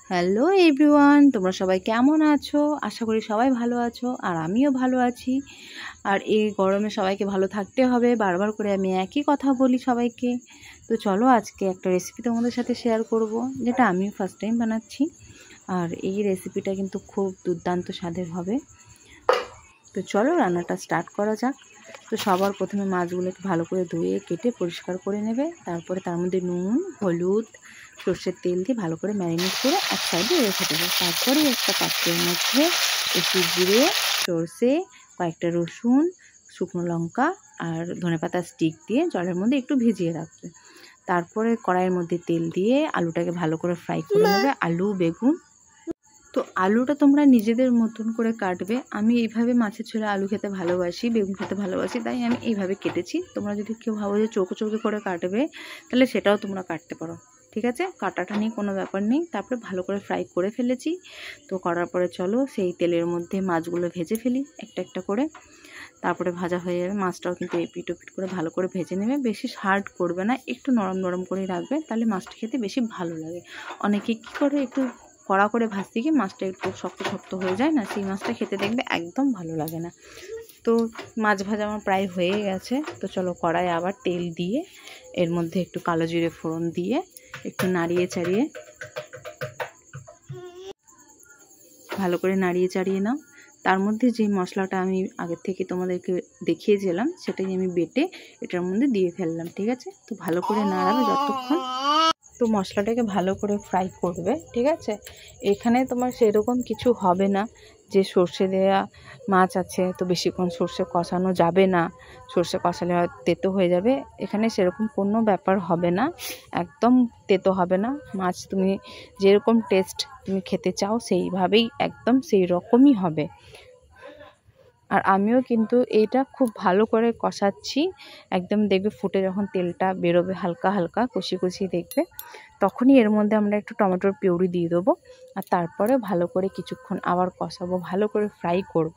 Hello everyone, তোমরা সবাই কেমন আছো? আশা করি সবাই ভালো আছো, আর আমিও ভালো আছি। আর এই গরমে সবাইকে ভালো থাকতে হবে, বারবার করে আমি একই কথা বলি সবাইকে। তো চলো আজকে একটা রেসিপি তোমাদের সাথে শেয়ার করব, যেটা আমি ফার্স্ট টাইম বানাচ্ছি। আর এই রেসিপিটা কিন্তু খুব দুর্দান্ত স্বাদের হবে। তো চলো রান্নাটা স্টার্ট করা যাক। তো সবার প্রথমে মাছগুলোকে ভালো করে ধুয়ে কেটে পরিষ্কার করে নেবে। তারপরে তার মধ্যে নুন, হলুদ, সর্ষের তেল দিয়ে ভালো করে ম্যারিনেট করে এক সাইডে রেখে দেবে। তারপরে একটা পাত্রের মধ্যে একটু জিরে, সর্ষে, কয়েকটা রসুন, শুকনো লঙ্কা আর ধনেপাতা স্টিক দিয়ে জলের মধ্যে একটু ভিজিয়ে রাখবে। তারপরে কড়াইয়ের মধ্যে তেল দিয়ে আলুটাকে ভালো করে ফ্রাই করে নেবে। আলু, বেগুন। তো আলুটা তোমরা নিজেদের মতন করে কাটবে। আমি এইভাবে মাছের ঝোলে আলু খেতে ভালোবাসি, বেগুন খেতে ভালোবাসি, তাই আমি এইভাবে কেটেছি। তোমরা যদি কেউ ভাবো যে চৌকো চৌকো করে কাটবে, তাহলে সেটাও তোমরা কাটতে পারো। ঠিক আছে, কাটাটা নিয়ে কোনো ব্যাপার নেই। তারপরে ভালো করে ফ্রাই করে ফেলেছি। তো করার পরে চলো সেই তেলের মধ্যে মাছগুলো ভেজে ফেলি একটা একটা করে। তারপরে ভাজা হয়ে যাবে। মাছটাও কিন্তু এপিট ওপিট করে ভালো করে ভেজে নেবে। বেশি হার্ড করবে না, একটু নরম নরম করেই রাখবে, তাহলে মাছটা খেতে বেশি ভালো লাগে। অনেকে কী করে, একটু কড়া করে ভাজতে গিয়ে মাছটা একটু শক্ত শক্ত হয়ে যায় না, সেই মাছটা খেতে দেখবে একদম ভালো লাগে না। তো মাছ ভাজা আমার প্রায় হয়ে গেছে। তো চলো কড়াইয়ে আবার তেল দিয়ে এর মধ্যে একটু কালো জিরে ফোড়ন দিয়ে একটু নাড়িয়ে চাড়িয়ে ভালো করে নাড়িয়ে চাড়িয়ে নাও। তার মধ্যে যে মশলাটা আমি আগের থেকে তোমাদেরকে দেখিয়েছিলাম, সেটাই আমি বেটে এটার মধ্যে দিয়ে ফেললাম। ঠিক আছে, তো ভালো করে নাড়াবে যতক্ষণ। তো মশলাটাকে ভালো করে ফ্রাই করবে। ঠিক আছে, এখানে তোমার সেরকম কিছু হবে না যে সর্ষে দেয়া মাছ আছে তো বেশিক্ষণ সর্ষে কষানো যাবে না, সর্ষে কষালে হয়তো তেতো হয়ে যাবে। এখানে সেরকম কোনো ব্যাপার হবে না, একদম তেতো হবে না। মাছ তুমি যেরকম টেস্ট তুমি খেতে চাও সেইভাবেই একদম সেই রকমই হবে। আর আমিও কিন্তু এইটা খুব ভালো করে কষাচ্ছি। একদম দেখবে ফুটে যখন তেলটা বেরোবে হালকা হালকা কষি কষি দেখবে, তখনই এর মধ্যে আমরা একটু টমেটোর পিউরি দিয়ে দেবো। আর তারপরে ভালো করে কিছুক্ষণ আবার কষাবো, ভালো করে ফ্রাই করব।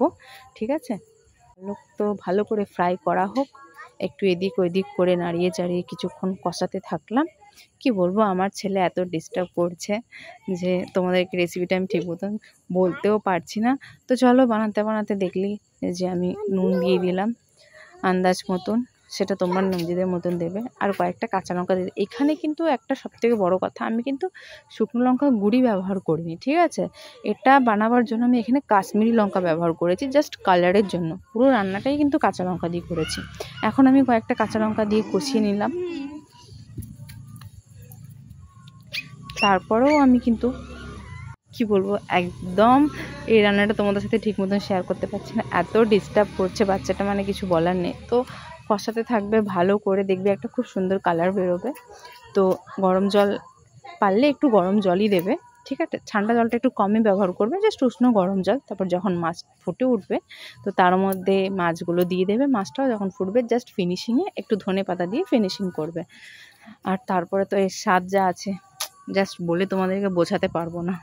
ঠিক আছে, তো ভালো করে ফ্রাই করা হোক। একটু এদিক ওদিক করে নাড়িয়ে চাড়িয়ে কিছুক্ষণ কষাতে থাকলাম। কি বলবো, আমার ছেলে এত ডিস্টার্ব করছে যে তোমাদেরকে রেসিপিটা আমি ঠিক মতন বলতেও পারছি না। তো চলো বানাতে বানাতে দেখলি যে আমি নুন দিয়ে দিলাম আন্দাজ মতন, সেটা তোমরা নিজেদের মতন দেবে। আর কয়েকটা কাঁচা লঙ্কা দিয়ে। এখানে কিন্তু একটা সবথেকে বড় কথা, আমি কিন্তু শুকনো লঙ্কা গুঁড়ি ব্যবহার করিনি। ঠিক আছে, এটা বানাবার জন্য আমি এখানে কাশ্মীরি লঙ্কা ব্যবহার করেছি, জাস্ট কালারের জন্য। পুরো রান্নাটাই কিন্তু কাঁচা লঙ্কা দিয়ে করেছি। এখন আমি কয়েকটা কাঁচা লঙ্কা দিয়ে কষিয়ে নিলাম। তারপরেও আমি কিন্তু কি বলবো, একদম এই রান্নাটা তোমাদের সাথে ঠিক মতন শেয়ার করতে পারছি না, এত ডিস্টার্ব করছে বাচ্চাটা, মানে কিছু বলার নেই। তো কষাতে থাকবে ভালো করে, দেখবে একটা খুব সুন্দর কালার বেরোবে। তো গরম জল পারলে একটু গরম জলই দেবে। ঠিক আছে, ঠান্ডা জলটা একটু কমই ব্যবহার করবে, জাস্ট উষ্ণ গরম জল। তারপর যখন মাছ ফুটে উঠবে, তো তার মধ্যে মাছগুলো দিয়ে দেবে। মাছটাও যখন ফুটবে জাস্ট ফিনিশিংয়ে একটু ধনে পাতা দিয়ে ফিনিশিং করবে। আর তারপরে তো এর স্বাদ যা আছে, জাস্ট বলে তোমাদেরকে বোঝাতে পারবো না।